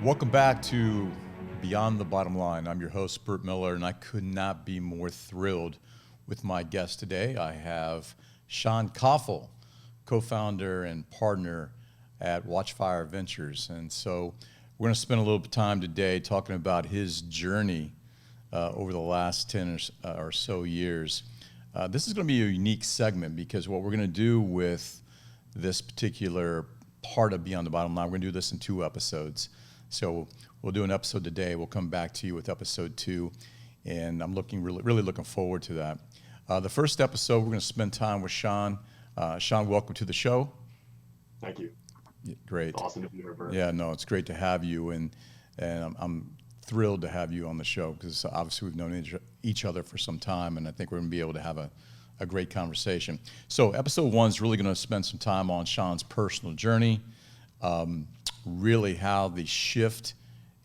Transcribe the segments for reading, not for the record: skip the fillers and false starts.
Welcome back to Beyond the Bottom Line. I'm your host, Bert Miller, and I could not be more thrilled with my guest today. I have Sean Koffel, co-founder and partner at Watchfire Ventures. And so we're going to spend a little time today talking about his journey over the last 10 or so years. This is going to be a unique segment because what we're going to do with this particular part of Beyond the Bottom Line, we're going to do this in 2 episodes. So we'll do an episode today. We'll come back to you with episode 2, and I'm really looking forward to that. The first episode, we're going to spend time with Sean. Sean, welcome to the show. Thank you. Yeah, great. It's awesome to be here, Bert. Yeah, no, it's great to have you, and I'm thrilled to have you on the show because obviously we've known each other for some time, and I think we're going to be able to have a great conversation. So episode 1 is really going to spend some time on Sean's personal journey, really how the shift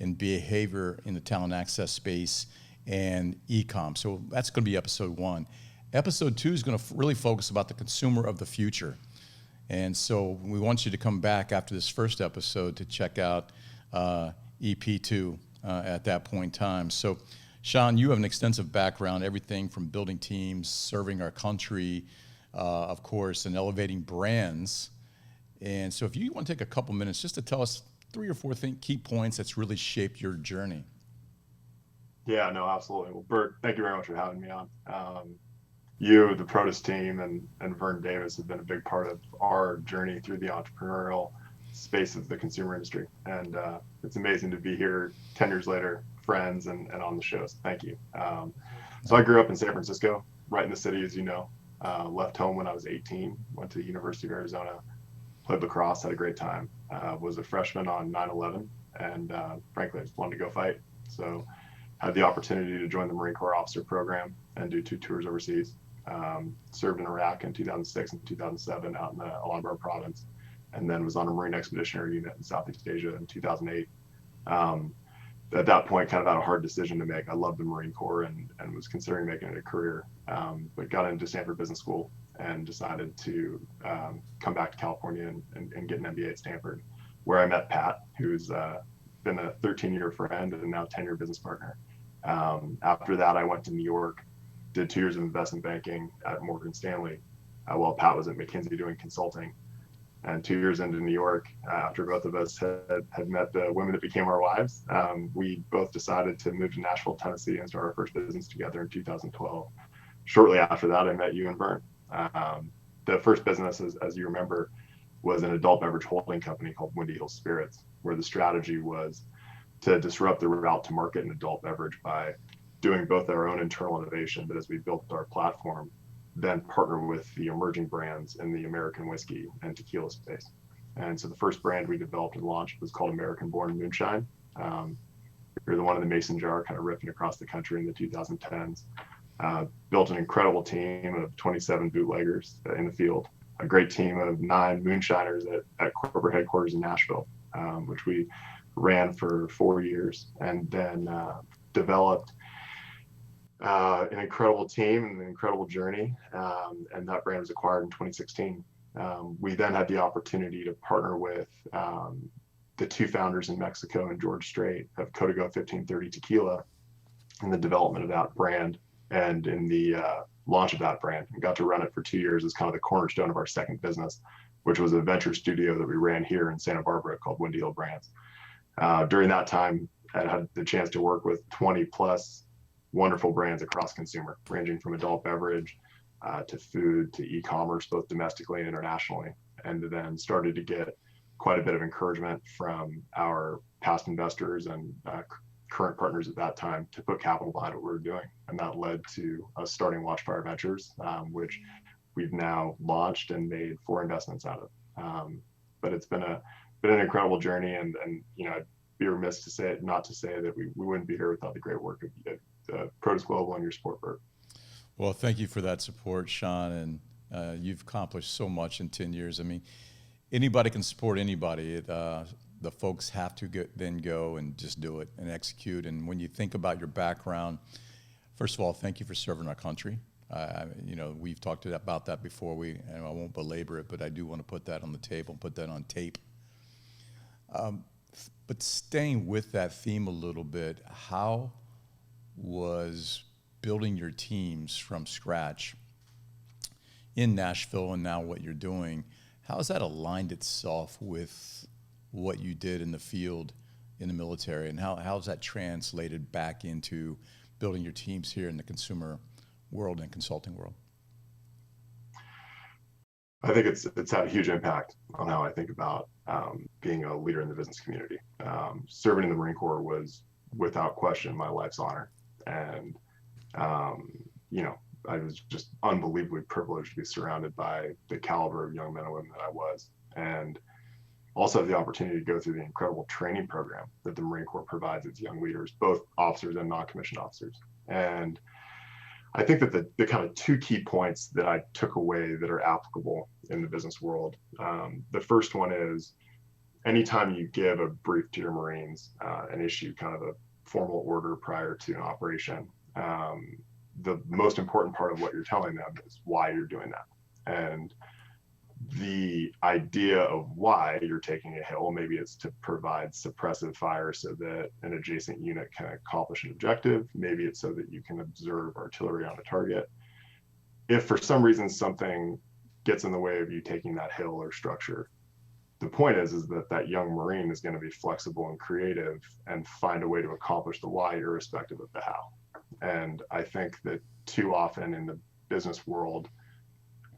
in behavior in the talent access space and e-com. So that's going to be episode 1. Episode 2 is going to really focus about the consumer of the future. And so we want you to come back after this first episode to check out EP2 at that point in time. So Sean, you have an extensive background, everything from building teams, serving our country, of course, and elevating brands. And so if you want to take a couple minutes just to tell us 3 or 4 key points that's really shaped your journey. Yeah, no, absolutely. Well, Bert, thank you very much for having me on. You, the Protus team, and Vern Davis have been a big part of our journey through the entrepreneurial space of the consumer industry. And it's amazing to be here 10 years later, friends and on the show. So thank you. So I grew up in San Francisco, right in the city, as you know. Left home when I was 18, went to the University of Arizona, played lacrosse, had a great time. Was a freshman on 9/11, and frankly, I just wanted to go fight. So had the opportunity to join the Marine Corps officer program and do 2 tours overseas. Served in Iraq in 2006 and 2007 out in the Al-Anbar province, and then was on a Marine Expeditionary Unit in Southeast Asia in 2008. At that point, kind of had a hard decision to make. I loved the Marine Corps and was considering making it a career, but got into Stanford Business School and decided to come back to California and get an MBA at Stanford, where I met Pat, who's been a 13-year friend and now 10-year business partner. After that, I went to New York, did 2 years of investment banking at Morgan Stanley, while Pat was at McKinsey doing consulting. And 2 years into New York, after both of us had met the women that became our wives, we both decided to move to Nashville, Tennessee, and start our first business together in 2012. Shortly after that, I met you and Bert. The first business, as you remember, was an adult beverage holding company called Windy Hill Spirits, where the strategy was to disrupt the route to market in adult beverage by doing both our own internal innovation, but as we built our platform, then partner with the emerging brands in the American whiskey and tequila space. And so the first brand we developed and launched was called American Born Moonshine. We were the one in the mason jar, kind of ripping across the country in the 2010s. Built an incredible team of 27 bootleggers in the field, a great team of 9 moonshiners at corporate headquarters in Nashville, which we ran for 4 years, and then developed an incredible team and an incredible journey, and that brand was acquired in 2016. We then had the opportunity to partner with the 2 founders in Mexico and George Strait of Código 1530 Tequila in the development of that brand and in the launch of that brand, and got to run it for 2 years as kind of the cornerstone of our second business, which was a venture studio that we ran here in Santa Barbara called Windy Hill Brands. During that time, I had the chance to work with 20 plus wonderful brands across consumer, ranging from adult beverage to food to e-commerce, both domestically and internationally, and then started to get quite a bit of encouragement from our past investors and current partners at that time to put capital behind what we were doing. And that led to us starting Watchfire Ventures, which we've now launched and made 4 investments out of. But it's been an incredible journey, and I'd be remiss not to say that we wouldn't be here without the great work of Protus Global and your support, Bert. Well, thank you for that support, Sean, and you've accomplished so much in 10 years. I mean, anybody can support anybody. The folks have to then go and just do it and execute. And when you think about your background, first of all, thank you for serving our country. We've talked about that before. And I won't belabor it, but I do want to put that on the table, put that on tape. But staying with that theme a little bit, how was building your teams from scratch in Nashville and now what you're doing, how has that aligned itself with what you did in the field in the military, and how's that translated back into building your teams here in the consumer world and consulting world? I think it's had a huge impact on how I think about being a leader in the business community. Serving in the Marine Corps was without question my life's honor. And, I was just unbelievably privileged to be surrounded by the caliber of young men and women that I was. And also have the opportunity to go through the incredible training program that the Marine Corps provides its young leaders, both officers and non-commissioned officers. And I think that the kind of two key points that I took away that are applicable in the business world. The first one is anytime you give a brief to your Marines and issue kind of a formal order prior to an operation, the most important part of what you're telling them is why you're doing that. And the idea of why you're taking a hill, maybe it's to provide suppressive fire so that an adjacent unit can accomplish an objective. Maybe it's so that you can observe artillery on a target. If for some reason something gets in the way of you taking that hill or structure, the point is that young Marine is going to be flexible and creative and find a way to accomplish the why irrespective of the how. And I think that too often in the business world,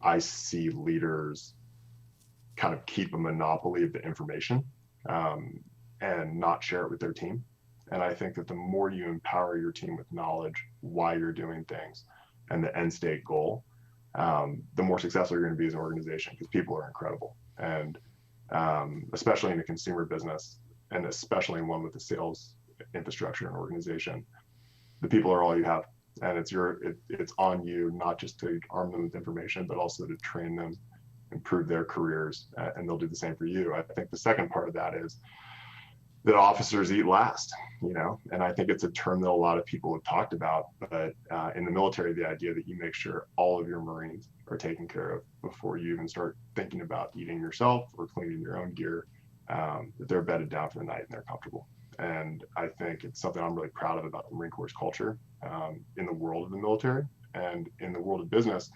I see leaders kind of keep a monopoly of the information and not share it with their team. And I think that the more you empower your team with knowledge, why you're doing things, and the end state goal, the more successful you're going to be as an organization, because people are incredible. And especially in a consumer business, and especially in one with the sales infrastructure and organization, the people are all you have. And it's on you, not just to arm them with information, but also to train them, improve their careers, and they'll do the same for you. I think the second part of that is that officers eat last, and I think it's a term that a lot of people have talked about, but in the military, the idea that you make sure all of your Marines are taken care of before you even start thinking about eating yourself or cleaning your own gear, that they're bedded down for the night and they're comfortable. And I think it's something I'm really proud of about the Marine Corps' culture in the world of the military and in the world of business.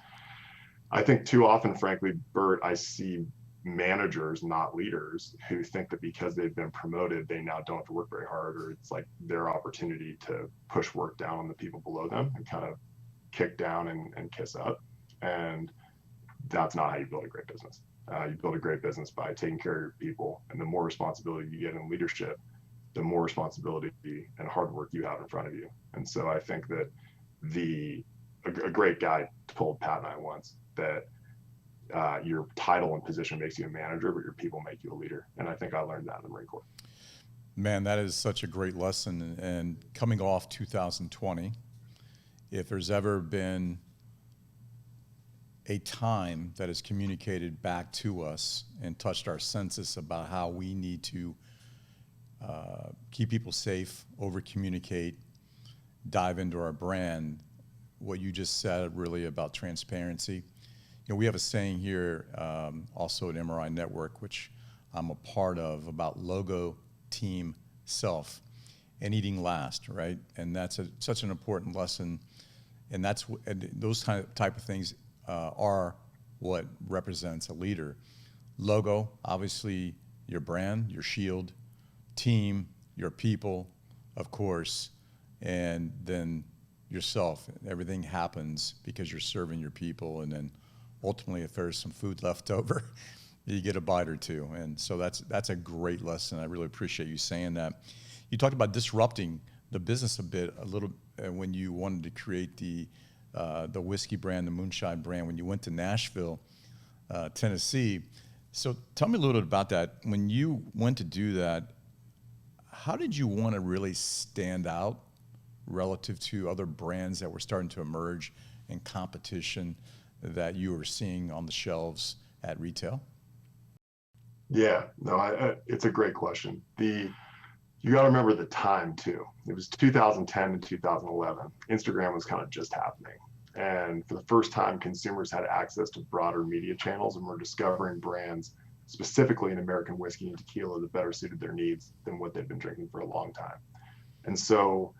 I think too often, frankly, Bert, I see managers, not leaders, who think that because they've been promoted, they now don't have to work very hard, or it's like their opportunity to push work down on the people below them and kind of kick down and kiss up. And that's not how you build a great business. You build a great business by taking care of your people, and the more responsibility you get in leadership, the more responsibility and hard work you have in front of you. And so I think that a great guy told Pat and I once that your title and position makes you a manager, but your people make you a leader. And I think I learned that in the Marine Corps. Man, that is such a great lesson. And coming off 2020, if there's ever been a time that has communicated back to us and touched our senses about how we need to keep people safe, over-communicate, dive into our brand, what you just said really about transparency. We have a saying here also at MRI Network, which I'm a part of, about logo, team, self, and eating last, right? And that's such an important lesson. And those type of things are what represents a leader. Logo, obviously your brand, your shield. Team, your people, of course, and then yourself. Everything happens because you're serving your people, and then ultimately, if there's some food left over, you get a bite or two. And so that's a great lesson. I really appreciate you saying that. You talked about disrupting the business a little when you wanted to create the whiskey brand, the moonshine brand, when you went to Nashville, Tennessee. So tell me a little bit about that. When you went to do that, how did you want to really stand out relative to other brands that were starting to emerge in competition that you were seeing on the shelves at retail? Yeah, no, it's a great question. You got to remember the time too. It was 2010 and 2011. Instagram was kind of just happening. And for the first time, consumers had access to broader media channels and were discovering brands specifically in American whiskey and tequila that better suited their needs than what they've been drinking for a long time. And so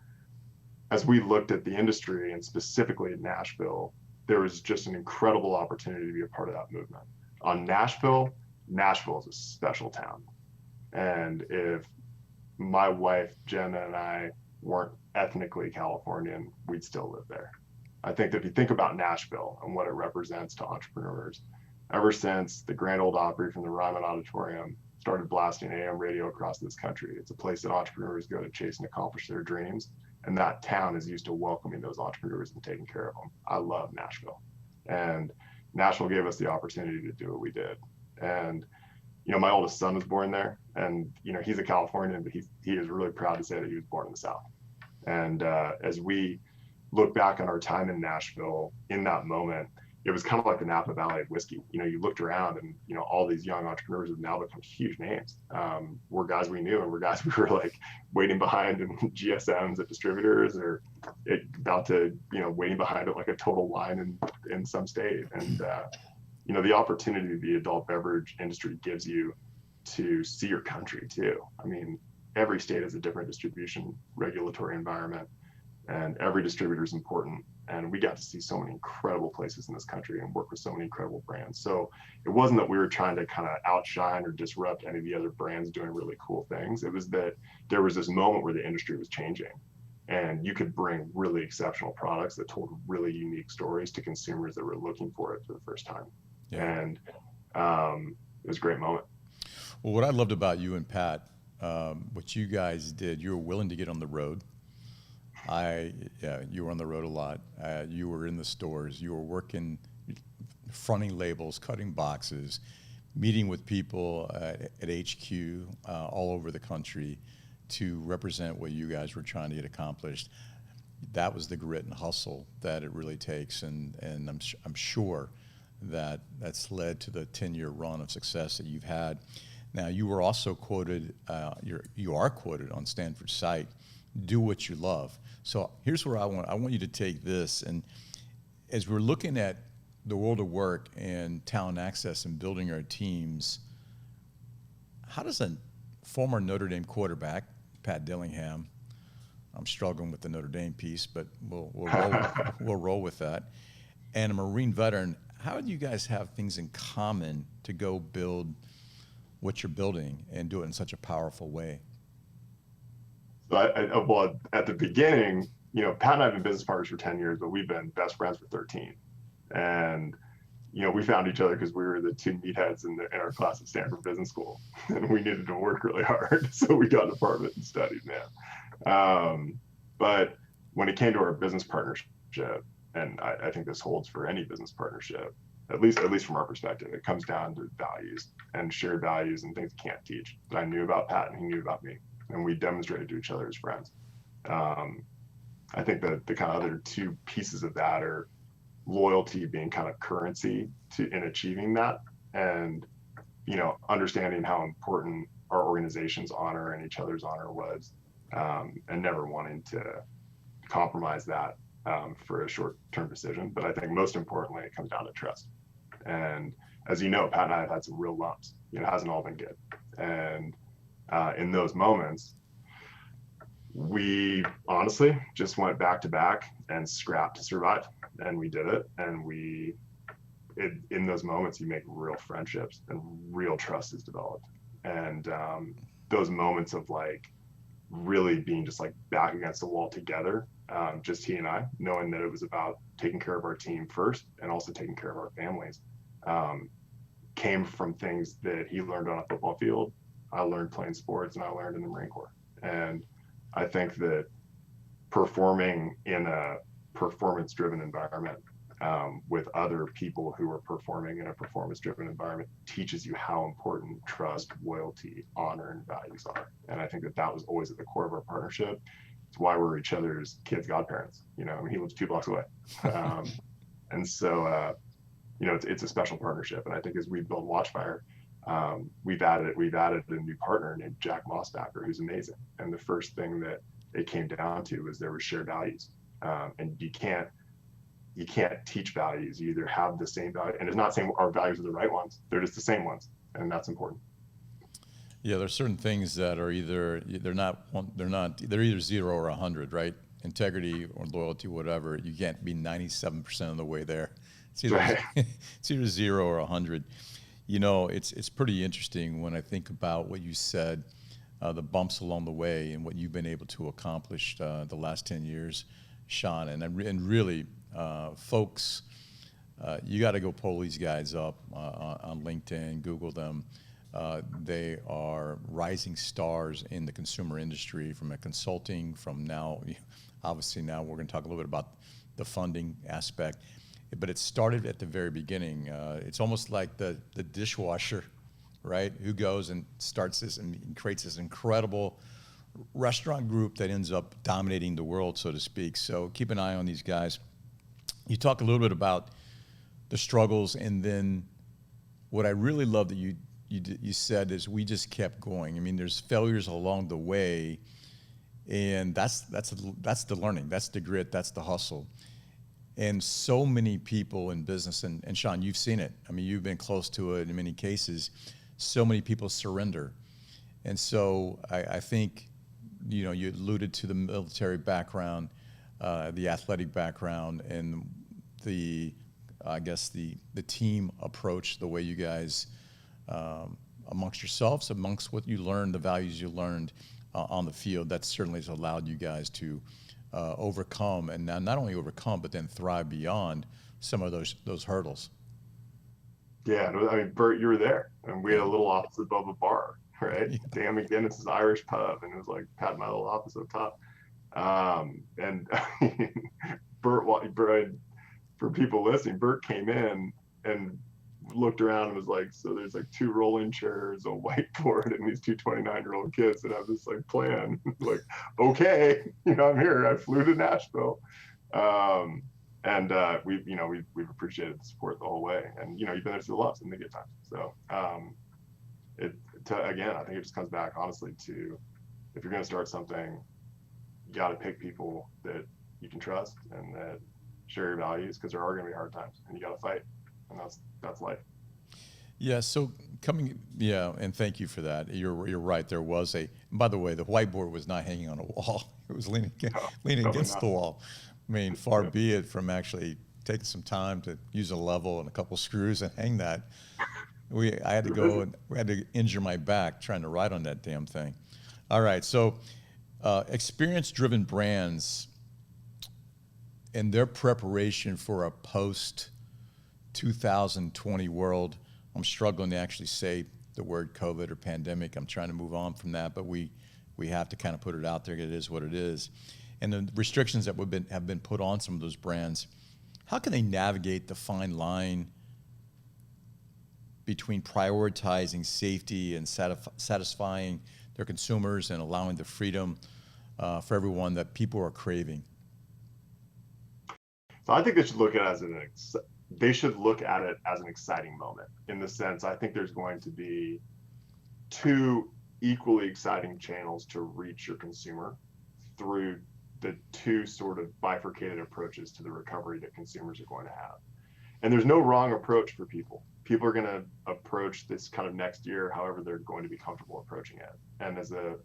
as we looked at the industry and specifically at Nashville, there was just an incredible opportunity to be a part of that movement. On Nashville is a special town. And if my wife, Jenna, and I weren't ethnically Californian, we'd still live there. I think that if you think about Nashville and what it represents to entrepreneurs, ever since the Grand Ole Opry from the Ryman Auditorium started blasting AM radio across this country, it's a place that entrepreneurs go to chase and accomplish their dreams. And that town is used to welcoming those entrepreneurs and taking care of them. I love Nashville. And Nashville gave us the opportunity to do what we did. And, you know, my oldest son was born there, and, you know, he's a Californian, but he is really proud to say that he was born in the South. And as we look back on our time in Nashville in that moment, it was kind of like the Napa Valley of whiskey. You know, you looked around and, you know, all these young entrepreneurs have now become huge names. We're guys we knew, and we're guys we were like waiting behind in GSMs at distributors, or about to, you know, waiting behind at like a Total Wine in some state. And, you know, the opportunity the adult beverage industry gives you to see your country too. I mean, every state has a different distribution regulatory environment, and every distributor is important. And we got to see so many incredible places in this country and work with so many incredible brands. So it wasn't that we were trying to kind of outshine or disrupt any of the other brands doing really cool things. It was that there was this moment where the industry was changing, and you could bring really exceptional products that told really unique stories to consumers that were looking for it for the first time. Yeah. And it was a great moment. Well, what I loved about you and Pat, what you guys did, you were willing to get on the road. You were on the road a lot. You were in the stores. You were working, fronting labels, cutting boxes, meeting with people at HQ all over the country to represent what you guys were trying to get accomplished. That was the grit and hustle that it really takes, and I'm sure that that's led to the 10-year run of success that you've had. Now, you were also quoted. You are quoted on Stanford's site. Do what you love. So here's where I want you to take this. And as we're looking at the world of work and talent access and building our teams, how does a former Notre Dame quarterback, Pat Dillingham, I'm struggling with the Notre Dame piece, but we'll roll with that, and a Marine veteran, how do you guys have things in common to go build what you're building and do it in such a powerful way? So well, at the beginning, you know, Pat and I have been business partners for 10 years, but we've been best friends for 13. And, you know, we found each other because we were the two meatheads in our class at Stanford Business School, and we needed to work really hard. So we got an apartment and studied, man. But when it came to our business partnership, and I think this holds for any business partnership, at least from our perspective, it comes down to values and shared values and things you can't teach. That I knew about Pat and he knew about me, and we demonstrated to each other as friends. I think that the kind of other two pieces of that are loyalty being kind of currency in achieving that, and, you know, understanding how important our organization's honor and each other's honor was, and never wanting to compromise that for a short-term decision. But I think most importantly, it comes down to trust. And as you know, Pat and I have had some real lumps. You know, it hasn't all been good. And in those moments, we honestly just went back to back and scrapped to survive. And we did it. And in those moments, you make real friendships and real trust is developed. And those moments of like really being just like back against the wall together, just he and I, knowing that it was about taking care of our team first and also taking care of our families, came from things that he learned on a football field. I learned playing sports, and I learned in the Marine Corps. And I think that performing in a performance-driven environment with other people who are performing in a performance-driven environment teaches you how important trust, loyalty, honor, and values are. And I think that was always at the core of our partnership. It's why we're each other's kids' godparents. You know, I mean, he lives 2 blocks away. And so, you know, it's a special partnership. And I think as we build Watchfire, we've added a new partner named Jack Mossbacker, who's amazing. And the first thing that it came down to was there were shared values. And you can't teach values. You either have the same value, and it's not saying our values are the right ones. They're just the same ones. and that's important. Yeah, there's certain things that are either they're either 0 or 100, right? Integrity or loyalty, whatever. You can't be 97% of the way there. It's either Right. it's either 0 or 100. You know, it's pretty interesting when I think about what you said, the bumps along the way, and what you've been able to accomplish the last 10 years, Sean. And really, folks, you got to go pull these guys up on LinkedIn, Google them. They are rising stars in the consumer industry from a consulting, from now, obviously now we're going to talk a little bit about the funding aspect, but it started at the very beginning. It's almost like the dishwasher, right? Who goes and starts this and creates this incredible restaurant group that ends up dominating the world, so to speak. So keep an eye on these guys. You talk a little bit about the struggles, and then what I really love that you said is we just kept going. I mean, there's failures along the way, and that's the learning, that's the grit, that's the hustle. And so many people in business, and Sean, you've seen it. I mean, you've been close to it in many cases. So many people surrender. And so I think, you alluded to the military background, the athletic background, and the team approach, the way you guys, amongst yourselves, amongst what you learned, the values you learned on the field, that certainly has allowed you guys to overcome, and not only overcome, but then thrive beyond some of those hurdles. Yeah, I mean, Bert, you were there, and we had a Yeah. little office above a bar, right? Yeah. Dan McGinnis's Irish pub, and it was like had my little office up top. And Bert, for people listening, Bert came in and looked around and was like, so there's like 2 rolling chairs, a whiteboard, and these 2 29-year-old kids that have this like plan. Like, okay, I'm here. I flew to Nashville. And we've appreciated the support the whole way, and you've been there through the lows and the good times. So again, I think it just comes back honestly to, if you're going to start something, you got to pick people that you can trust and that share your values, because there are going to be hard times, and you got to fight, and that's life. Yeah. So and thank you for that. You're right. There was by the way, the whiteboard was not hanging on a wall. It was leaning against the wall. I mean, far be it from actually taking some time to use a level and a couple screws and hang that. I had to go and we had to injure my back trying to write on that damn thing. All right. So experience-driven brands and their preparation for a post-2020 world. I'm struggling to actually say the word COVID or pandemic. I'm trying to move on from that, but we have to kind of put it out there. It is what it is. And the restrictions that have been put on some of those brands, how can they navigate the fine line between prioritizing safety and satisfying their consumers and allowing the freedom for everyone that people are craving? So I think they should look at it as an exciting moment, in the sense, I think there's going to be 2 equally exciting channels to reach your consumer through the 2 sort of bifurcated approaches to the recovery that consumers are going to have. And there's no wrong approach for people. People are going to approach this kind of next year however they're going to be comfortable approaching it. And as a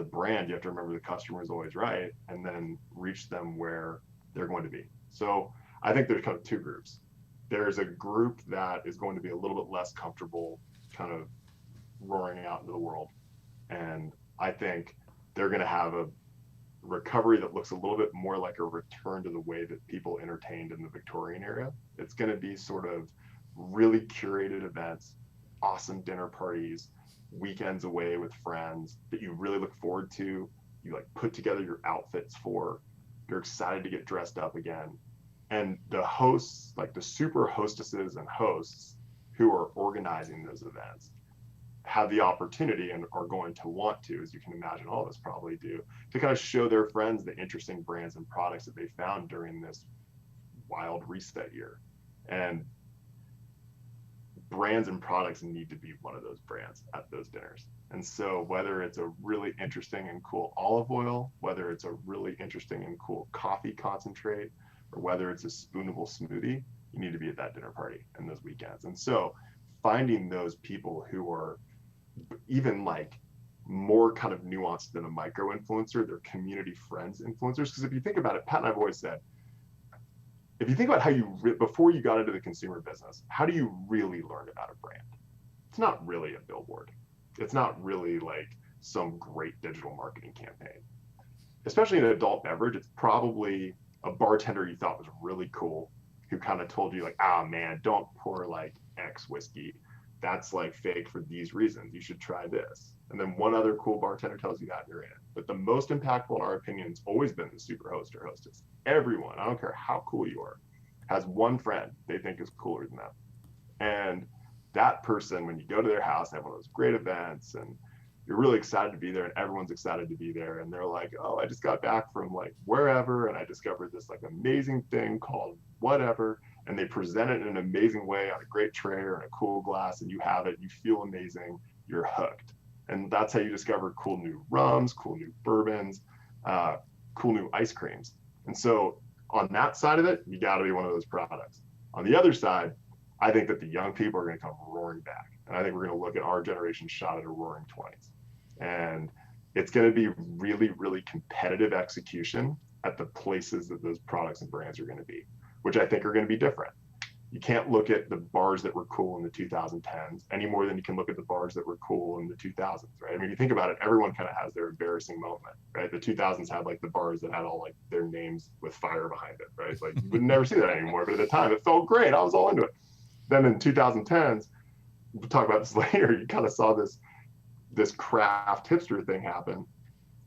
brand, you have to remember the customer is always right, and then reach them where they're going to be. So I think there's kind of 2 groups. There's a group that is going to be a little bit less comfortable kind of roaring out into the world. And I think they're going to have a recovery that looks a little bit more like a return to the way that people entertained in the Victorian era. It's going to be sort of really curated events, awesome dinner parties, weekends away with friends that you really look forward to. You like put together your outfits for, you're excited to get dressed up again. And the hosts, like the super hostesses and hosts who are organizing those events, have the opportunity and are going to want to, as you can imagine all of us probably do, to kind of show their friends the interesting brands and products that they found during this wild reset year. And brands and products need to be one of those brands at those dinners. And so whether it's a really interesting and cool olive oil, whether it's a really interesting and cool coffee concentrate, or whether it's a spoonable smoothie, you need to be at that dinner party and those weekends. And so finding those people who are even like more kind of nuanced than a micro influencer, they're community friends influencers. Because if you think about it, Pat and I've always said, if you think about how you, before you got into the consumer business, how do you really learn about a brand? It's not really a billboard. It's not really like some great digital marketing campaign. Especially in adult beverage, it's probably a bartender you thought was really cool who kind of told you like, ah, man, don't pour like X whiskey. That's like fake for these reasons. You should try this. And then one other cool bartender tells you that, and you're in. But the most impactful, in our opinion, has always been the super host or hostess. Everyone, I don't care how cool you are, has one friend they think is cooler than them. And that person, when you go to their house, they have one of those great events, and you're really excited to be there, and everyone's excited to be there. And they're like, oh, I just got back from like wherever, and I discovered this like amazing thing called whatever. And they present it in an amazing way on a great tray or in a cool glass, and you have it, you feel amazing, you're hooked. And that's how you discover cool new rums, cool new bourbons, cool new ice creams. And so on that side of it, you got to be one of those products. On the other side, I think that the young people are going to come roaring back. And I think we're going to look at our generation shot at a roaring 20s. And it's going to be really, really competitive execution at the places that those products and brands are going to be, which I think are going to be different. You can't look at the bars that were cool in the 2010s any more than you can look at the bars that were cool in the 2000s, right? I mean, you think about it, everyone kind of has their embarrassing moment, right? The 2000s had like the bars that had all like their names with fire behind it, right? Like you would never see that anymore, but at the time it felt great. I was all into it. Then in 2010s, we'll talk about this later, you kind of saw this craft hipster thing happen,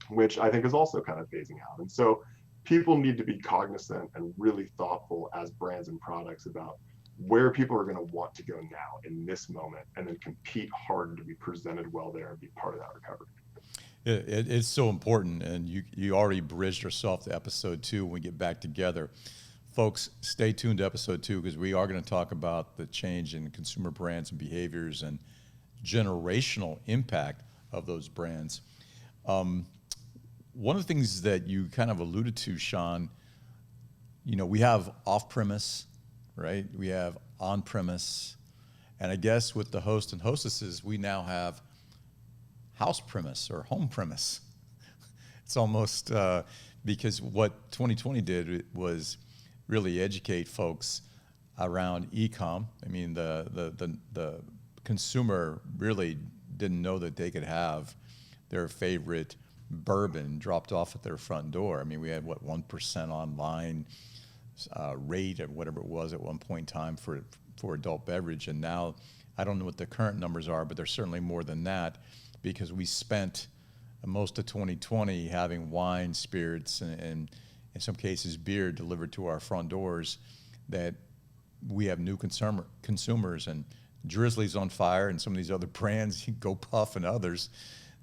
which I think is also kind of phasing out. And so people need to be cognizant and really thoughtful as brands and products about where people are going to want to go now in this moment, and then compete hard to be presented well there and be part of that recovery. It's so important, and you already bridged yourself to episode 2 when we get back together. Folks, stay tuned to episode 2 because we are going to talk about the change in consumer brands and behaviors and generational impact of those brands. One of the things that you kind of alluded to, Sean, you know, we have off-premise, right? We have on-premise. And I guess with the host and hostesses, we now have house premise or home premise. It's almost because what 2020 did was really educate folks around e-com. I mean, the consumer really didn't know that they could have their favorite bourbon dropped off at their front door. I mean, we had 1% online rate or whatever it was at one point in time for adult beverage, and now I don't know what the current numbers are, but they're certainly more than that because we spent most of 2020 having wine, spirits, and in some cases beer delivered to our front doors. That we have new consumers, and Drizzly's on fire, and some of these other brands, Go Puff and others,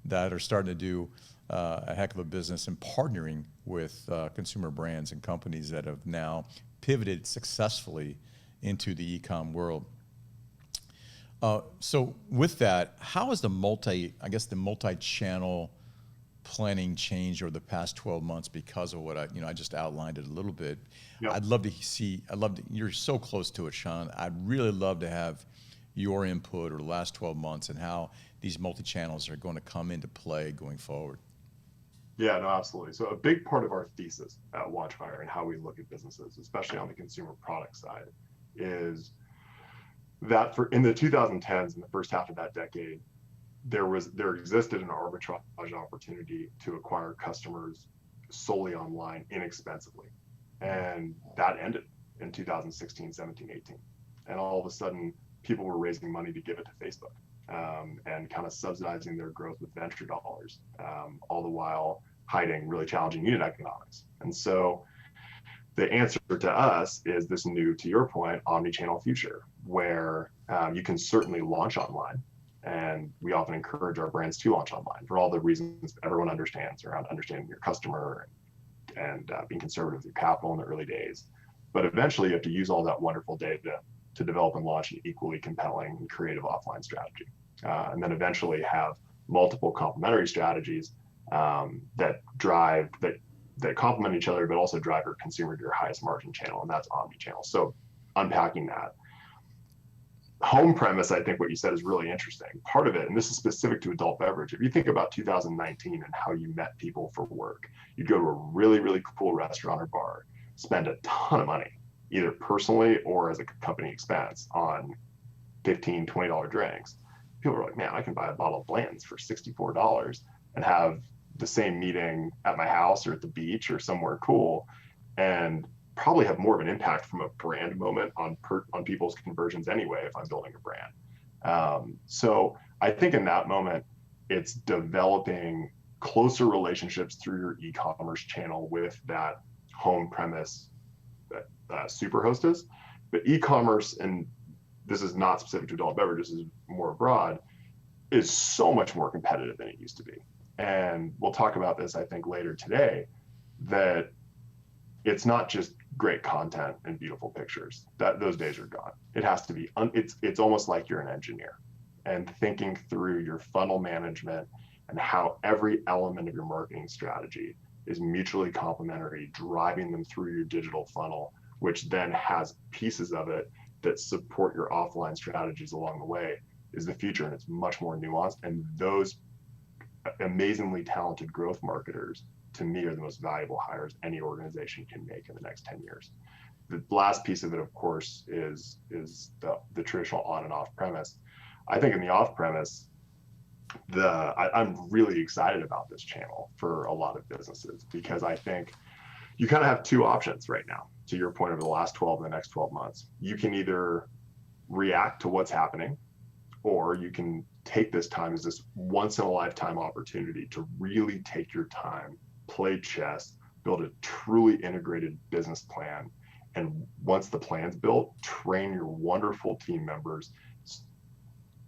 that are starting to do a heck of a business in partnering with consumer brands and companies that have now pivoted successfully into the e-com world. So with that, how has the multi-channel planning changed over the past 12 months because of what I just outlined it a little bit? Yep. You're so close to it, Sean. I'd really love to have your input over the last 12 months and how these multi-channels are going to come into play going forward. Yeah, no, absolutely. So a big part of our thesis at Watchfire and how we look at businesses, especially on the consumer product side, is that in the 2010s, in the first half of that decade, there existed an arbitrage opportunity to acquire customers solely online inexpensively. And that ended in 2016, 17, 18. And all of a sudden, people were raising money to give it to Facebook. And kind of subsidizing their growth with venture dollars, all the while hiding really challenging unit economics. And so the answer to us is this new, to your point, omni-channel future, where you can certainly launch online. And we often encourage our brands to launch online for all the reasons everyone understands around understanding your customer and being conservative with your capital in the early days. But eventually you have to use all that wonderful data to develop and launch an equally compelling and creative offline strategy. And then eventually have multiple complementary strategies that complement each other, but also drive your consumer to your highest margin channel, and that's omni-channel. So unpacking that, home premise, I think what you said is really interesting. Part of it, and this is specific to adult beverage, if you think about 2019 and how you met people for work, you'd go to a really, really cool restaurant or bar, spend a ton of money, either personally or as a company expense on $15, $20 drinks. People are like, man, I can buy a bottle of Blanton's for $64 and have the same meeting at my house or at the beach or somewhere cool, and probably have more of an impact from a brand moment on people's conversions anyway if I'm building a brand. So I think in that moment, it's developing closer relationships through your e-commerce channel with that home premise super hostess. But e-commerce, and this is not specific to adult beverages, this is more broad, is so much more competitive than it used to be. And we'll talk about this, I think, later today, that it's not just great content and beautiful pictures. That those days are gone. It has to be, it's almost like you're an engineer and thinking through your funnel management and how every element of your marketing strategy is mutually complementary, driving them through your digital funnel, which then has pieces of it that support your offline strategies along the way, is the future. And it's much more nuanced. And those amazingly talented growth marketers, to me, are the most valuable hires any organization can make in the next 10 years. The last piece of it, of course, is the traditional on and off premise. I think in the off premise, I'm really excited about this channel for a lot of businesses, because I think you kind of have two options right now, to your point, over the last 12 and the next 12 months. You can either react to what's happening, or you can take this time as this once in a lifetime opportunity to really take your time, play chess, build a truly integrated business plan. And once the plan's built, train your wonderful team members,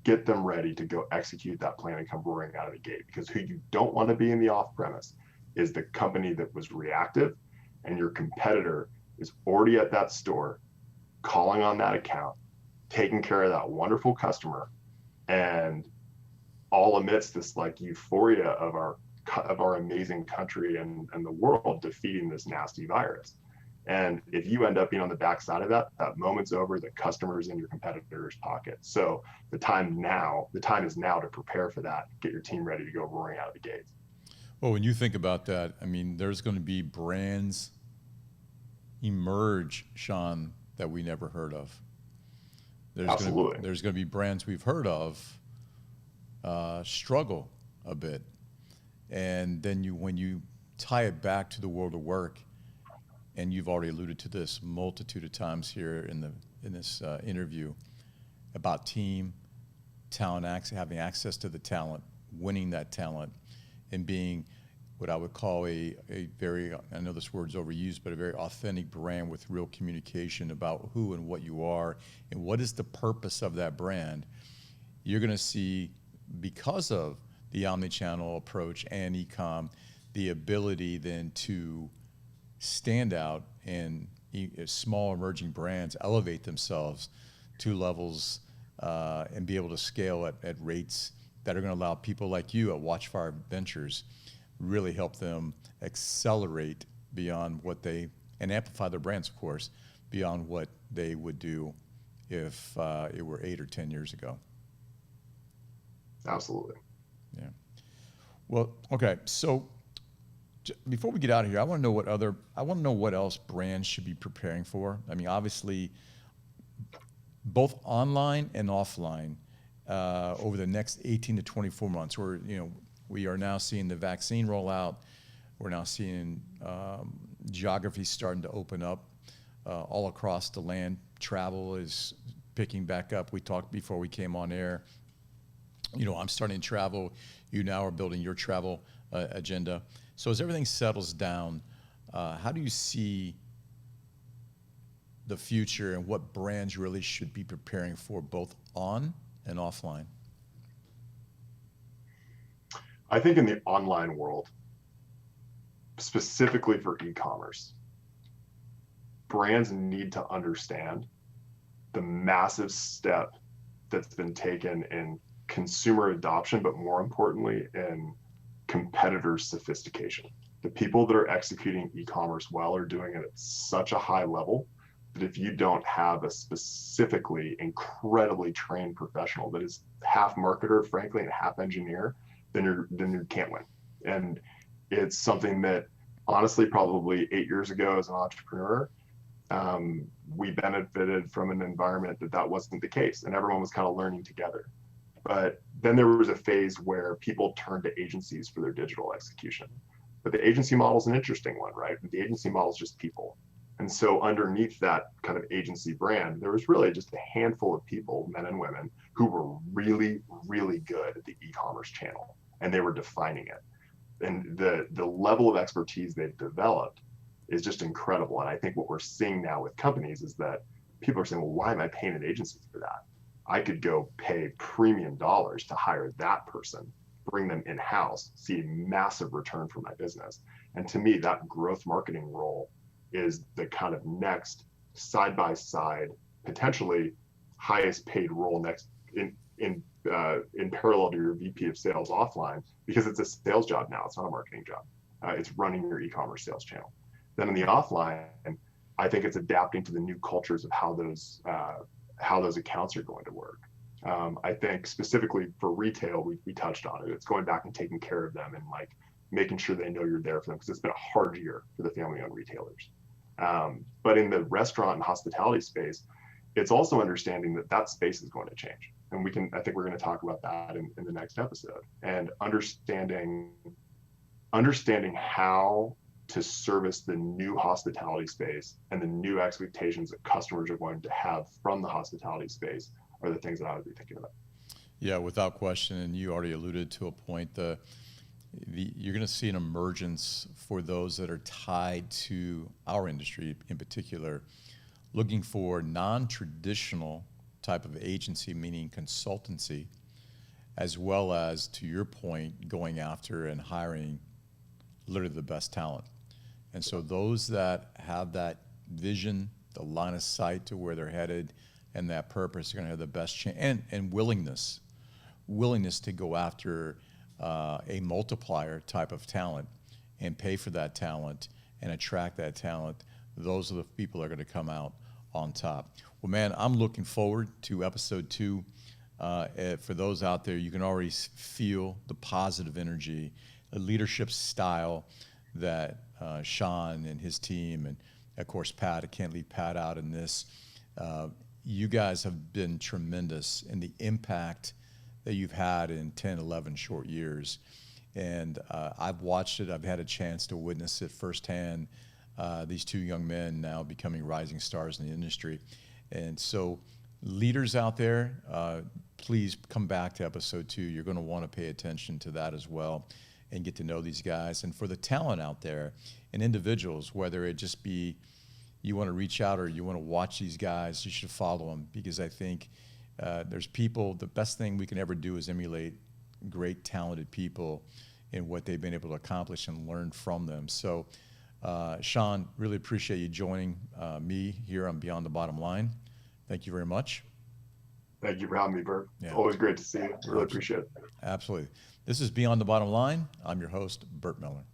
get them ready to go execute that plan and come roaring out of the gate. Because who you don't want to be in the off premise is the company that was reactive, and your competitor is already at that store, calling on that account, taking care of that wonderful customer, and all amidst this like euphoria of our amazing country and the world defeating this nasty virus. And if you end up being on the backside of that, that moment's over, the customer's in your competitor's pocket. So the time is now to prepare for that, get your team ready to go roaring out of the gates. Well, when you think about that, I mean, there's going to be brands emerge, Sean, that we never heard of. Absolutely. There's going to be brands we've heard of struggle a bit. And then when you tie it back to the world of work, and you've already alluded to this multitude of times here in this interview about team, talent, having access to the talent, winning that talent, and being what I would call a very, I know this word's overused, but a very authentic brand with real communication about who and what you are and what is the purpose of that brand. You're going to see, because of the omnichannel approach and e-com, the ability then to stand out, and small emerging brands elevate themselves to levels and be able to scale at rates that are going to allow people like you at Watchfire Ventures really help them accelerate beyond what and amplify their brands, of course, beyond what they would do if it were 8 or 10 years ago. Absolutely. Yeah. Well, okay. So before we get out of here, I want to know what else brands should be preparing for. I mean, obviously, both online and offline over the next 18 to 24 months. We are now seeing the vaccine roll out. We're now seeing geography starting to open up all across the land. Travel is picking back up. We talked before we came on air. I'm starting to travel. You now are building your travel agenda. So as everything settles down, how do you see the future and what brands really should be preparing for, both on and offline? I think in the online world, specifically for e-commerce, brands need to understand the massive step that's been taken in consumer adoption, but more importantly, in competitor sophistication. The people that are executing e-commerce well are doing it at such a high level that if you don't have a specifically incredibly trained professional that is half marketer, frankly, and half engineer, then you can't win. And it's something that honestly, probably 8 years ago as an entrepreneur, we benefited from an environment that wasn't the case, and everyone was kind of learning together. But then there was a phase where people turned to agencies for their digital execution. But the agency model is an interesting one, right? The agency model is just people. And so underneath that kind of agency brand, there was really just a handful of people, men and women, who were really, really good at the e-commerce channel, and they were defining it. And the level of expertise they've developed is just incredible. And I think what we're seeing now with companies is that people are saying, well, why am I paying an agency for that? I could go pay premium dollars to hire that person, bring them in-house, see a massive return for my business. And to me, that growth marketing role is the kind of next side-by-side, potentially highest paid role next in parallel to your VP of sales offline, because it's a sales job now. It's not a marketing job. It's running your e-commerce sales channel. Then in the offline, I think it's adapting to the new cultures of how those accounts are going to work. I think specifically for retail, we touched on it. It's going back and taking care of them and like making sure they know you're there for them, because it's been a hard year for the family-owned retailers. But in the restaurant and hospitality space, it's also understanding that space is going to change. And I think we're going to talk about that in the next episode, and understanding how to service the new hospitality space and the new expectations that customers are going to have from the hospitality space are the things that I would be thinking about. Yeah, without question. And you already alluded to a point. You're going to see an emergence for those that are tied to our industry in particular, looking for non-traditional type of agency, meaning consultancy, as well as, to your point, going after and hiring literally the best talent. And so those that have that vision, the line of sight to where they're headed, and that purpose are going to have the best chance, and willingness to go after a multiplier type of talent and pay for that talent and attract that talent. Those are the people that are going to come out on top. Well, man, I'm looking forward to episode 2. For those out there, you can already feel the positive energy, the leadership style that Sean and his team, and of course Pat, I can't leave Pat out in this. You guys have been tremendous in the impact that you've had in 10, 11 short years. And I've watched it. I've had a chance to witness it firsthand. These 2 young men now becoming rising stars in the industry. And so leaders out there, please come back to episode 2. You're going to want to pay attention to that as well and get to know these guys. And for the talent out there and individuals, whether it just be you want to reach out or you want to watch these guys, you should follow them, because I think there's people, the best thing we can ever do is emulate great, talented people and what they've been able to accomplish and learn from them. So, Sean, really appreciate you joining me here on Beyond the Bottom Line. Thank you very much. Thank you for having me, Bert. Yeah. Always great to see you. Really appreciate it. Absolutely. This is Beyond the Bottom Line. I'm your host, Bert Miller.